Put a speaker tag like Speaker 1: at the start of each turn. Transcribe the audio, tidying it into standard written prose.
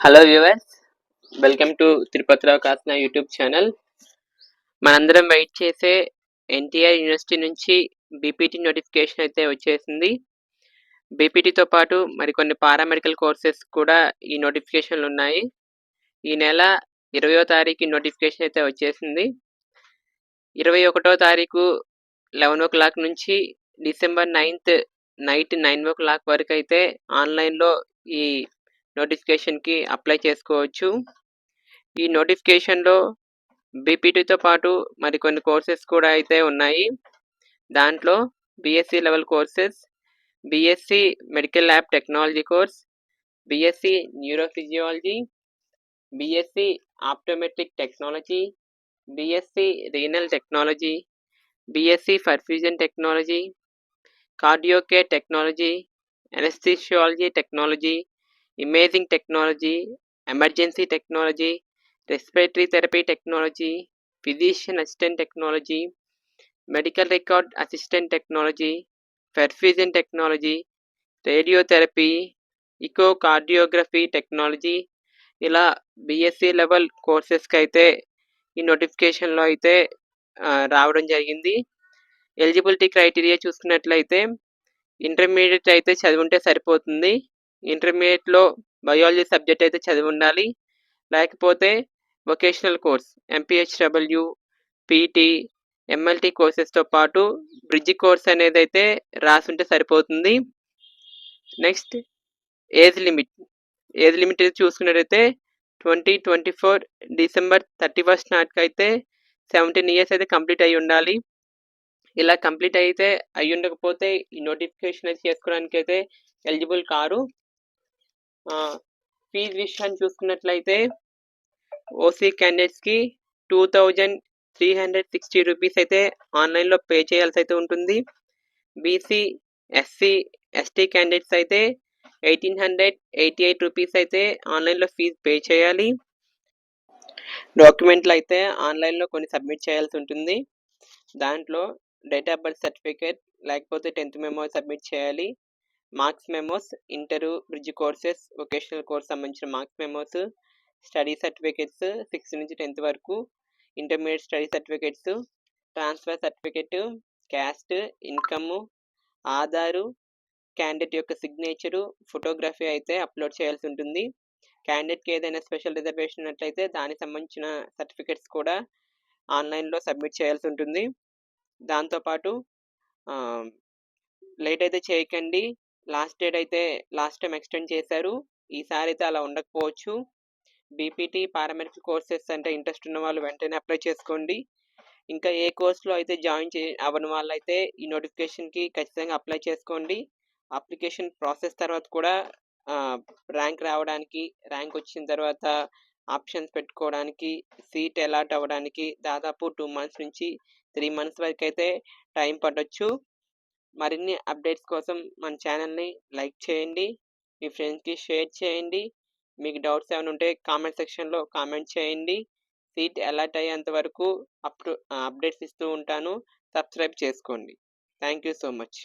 Speaker 1: Hello viewers, welcome to Tirupathirao Kasina YouTube channel. మనందరం wait చేసే NTR university నుంచి బీపీటీ నోటిఫికేషన్ అయితే వచ్చేసింది. బీపీటీతో పాటు మరికొన్ని పారామెడికల్ కోర్సెస్ కూడా ఈ నోటిఫికేషన్లు ఉన్నాయి. ఈ నెల 20వ తారీఖు నోటిఫికేషన్ అయితే వచ్చేసింది. 21వ తారీఖు 11 నుంచి డిసెంబర్ 9 నైట్ 9 వరకు అయితే ఆన్లైన్లో ఈ నోటిఫికేషన్కి అప్లై చేసుకోవచ్చు. ఈ నోటిఫికేషన్లో బీపీటీతో పాటు మరికొన్ని కోర్సెస్ కూడా అయితే ఉన్నాయి. దాంట్లో BSc level courses, BSc medical lab technology course, BSc neurophysiology, BSc optometric technology, BSc renal technology, BSc perfusion technology, cardio care technology, anaesthesiology technology, imaging technology, emergency technology, respiratory therapy technology, physician assistant technology, medical record assistant technology, perfusion technology, radiotherapy, echocardiography technology, ఇలా BSc level కోర్సెస్కి అయితే ఈ నోటిఫికేషన్లో అయితే రావడం జరిగింది. Eligibility criteria చూసుకున్నట్లయితే intermediate అయితే చదివి ఉంటే సరిపోతుంది. ఇంటర్మీడియట్లో బయాలజీ సబ్జెక్ట్ అయితే చదివి ఉండాలి. లేకపోతే vocational course MPHW, PT, MLT కోర్సెస్తో పాటు బ్రిడ్జ్ కోర్స్ అనేది అయితే రాసి ఉంటే సరిపోతుంది. నెక్స్ట్ ఏజ్ లిమిట్ చూసుకున్నట్టయితే 2024 డిసెంబర్ 31 నాటికి అయితే 17 ఇయర్స్ అయితే కంప్లీట్ అయి ఉండాలి. ఇలా కంప్లీట్ అయితే అయి ఉండకపోతే ఈ నోటిఫికేషన్ అయితే చేసుకోవడానికి అయితే ఎలిజిబుల్ కారు. ఫీజు విషయాన్ని చూసుకున్నట్లయితే ఓసీ క్యాండిడేట్స్కి 2360 రూపీస్ అయితే ఆన్లైన్లో పే చేయాల్సి అయితే ఉంటుంది. బీసీ, ఎస్సీ, ఎస్టీ క్యాండిడేట్స్ అయితే 1888 రూపీస్ అయితే ఆన్లైన్లో ఫీజు పే చేయాలి. డాక్యుమెంట్లు అయితే ఆన్లైన్లో కొన్ని సబ్మిట్ చేయాల్సి ఉంటుంది. దాంట్లో డేట్ ఆఫ్ బర్త్ సర్టిఫికేట్ లేకపోతే 10th మెమో సబ్మిట్ చేయాలి. Marks memos, inter, bridge courses, vocational course సంబంధించిన మార్క్స్ మెమోస్, స్టడీ సర్టిఫికేట్స్ 6 నుంచి 10th వరకు, intermediate study certificates, transfer certificate, caste, income, Aadhaar, candidate యొక్క సిగ్నేచరు, ఫోటోగ్రఫీ అయితే అప్లోడ్ చేయాల్సి ఉంటుంది. క్యాండిడేట్కి ఏదైనా స్పెషల్ రిజర్వేషన్ ఉన్నట్లయితే దానికి సంబంధించిన సర్టిఫికేట్స్ కూడా ఆన్లైన్లో సబ్మిట్ చేయాల్సి ఉంటుంది. దాంతోపాటు లేట్ అయితే చేయకండి. లాస్ట్ టైం ఎక్స్టెండ్ చేశారు. ఈసారి అయితే అలా ఉండకపోవచ్చు. బీపీటీ పారామెడికల్ కోర్సెస్ అంటే ఇంట్రెస్ట్ ఉన్న వాళ్ళు వెంటనే అప్లై చేసుకోండి. ఇంకా ఏ కోర్సులో అయితే జాయిన్ అవ్వని వాళ్ళు అయితే ఈ నోటిఫికేషన్కి ఖచ్చితంగా అప్లై చేసుకోండి. అప్లికేషన్ ప్రాసెస్ తర్వాత కూడా ర్యాంక్ రావడానికి, ర్యాంక్ వచ్చిన తర్వాత ఆప్షన్స్ పెట్టుకోవడానికి, సీట్ అలాట్ అవ్వడానికి దాదాపు 2 months నుంచి 3 months వరకు అయితే టైం పట్టొచ్చు. మరిన్ని అప్డేట్స్ కోసం మన ఛానల్ని లైక్ చేయండి, మీ ఫ్రెండ్స్కి షేర్ చేయండి. మీకు డౌట్స్ ఏమైనా ఉంటే కామెంట్ సెక్షన్లో కామెంట్ చేయండి. సీట్ అలాట్ అయ్యేంత వరకు అప్డేట్స్ ఇస్తూ ఉంటాను. సబ్స్క్రైబ్ చేసుకోండి. Thank you so much.